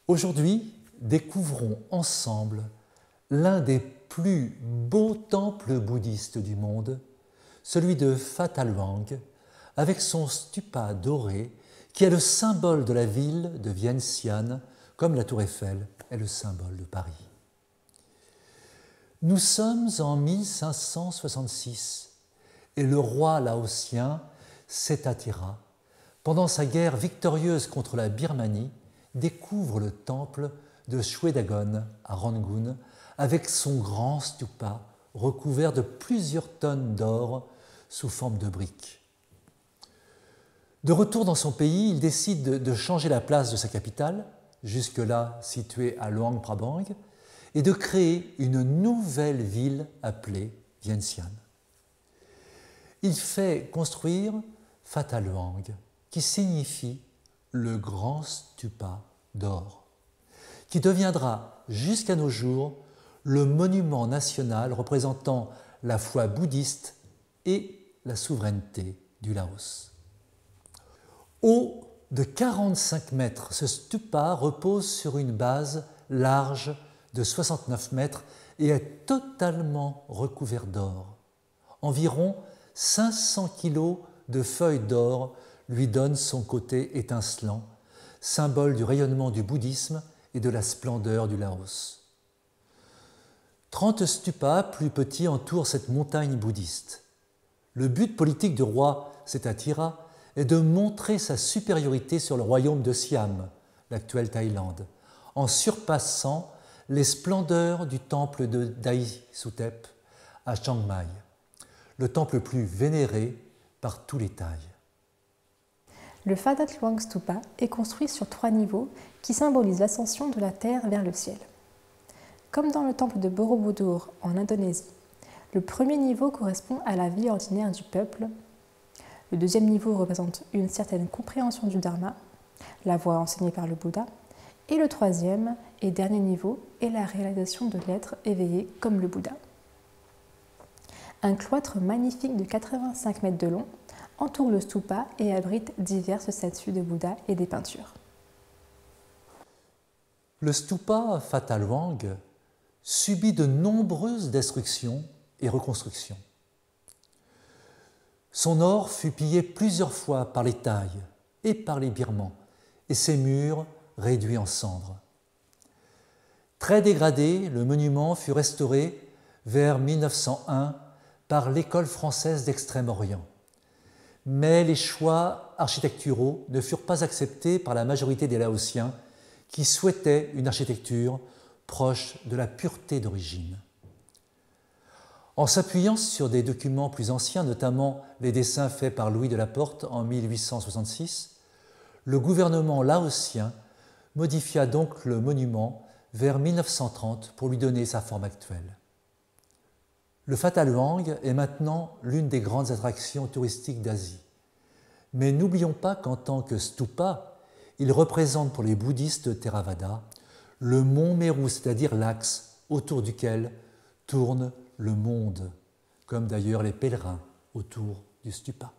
Aujourd'hui, découvrons ensemble l'un des plus beaux temples bouddhistes du monde, celui de Phata Luang, avec son stupa doré qui est le symbole de la ville de Vientiane, comme la tour Eiffel est le symbole de Paris. Nous sommes en 1566 et le roi laotien Setatira, pendant sa guerre victorieuse contre la Birmanie, découvre le temple de Shwedagon à Rangoon avec son grand stupa recouvert de plusieurs tonnes d'or sous forme de briques. De retour dans son pays, il décide de changer la place de sa capitale, jusque-là située à Luang Prabang, et de créer une nouvelle ville appelée Vientiane. Il fait construire Phata Luang, qui signifie le grand stupa d'or, qui deviendra jusqu'à nos jours le monument national représentant la foi bouddhiste et la souveraineté du Laos. Haut de 45 mètres, ce stupa repose sur une base large de 69 mètres et est totalement recouvert d'or. Environ 500 kilos de feuilles d'or lui donnent son côté étincelant, symbole du rayonnement du bouddhisme et de la splendeur du Laos. 30 stupas plus petits entourent cette montagne bouddhiste. Le but politique du roi Setatira est de montrer sa supériorité sur le royaume de Siam, l'actuelle Thaïlande, en surpassant les splendeurs du temple de Dai Sutep à Chiang Mai, le temple le plus vénéré par tous les Thaïs. Le Phata Luang Stupa est construit sur 3 niveaux qui symbolisent l'ascension de la terre vers le ciel. Comme dans le temple de Borobudur en Indonésie, le premier niveau correspond à la vie ordinaire du peuple. Le deuxième niveau représente une certaine compréhension du Dharma, la voie enseignée par le Bouddha, et le troisième et dernier niveau est la réalisation de l'être éveillé comme le Bouddha. Un cloître magnifique de 85 mètres de long entoure le stupa et abrite diverses statues de Bouddha et des peintures. Le stupa Phata Luang subit de nombreuses destructions et reconstructions. Son or fut pillé plusieurs fois par les Thaïs et par les Birmans, et ses murs réduits en cendres. Très dégradé, le monument fut restauré vers 1901 par l'École française d'Extrême-Orient. Mais les choix architecturaux ne furent pas acceptés par la majorité des Laotiens qui souhaitaient une architecture proche de la pureté d'origine. En s'appuyant sur des documents plus anciens, notamment les dessins faits par Louis de la Porte en 1866, le gouvernement laotien modifia donc le monument vers 1930 pour lui donner sa forme actuelle. Le Phata Luang est maintenant l'une des grandes attractions touristiques d'Asie. Mais n'oublions pas qu'en tant que stupa, il représente pour les bouddhistes Theravada le mont Meru, c'est-à-dire l'axe autour duquel tourne le monde, comme d'ailleurs les pèlerins autour du stupa.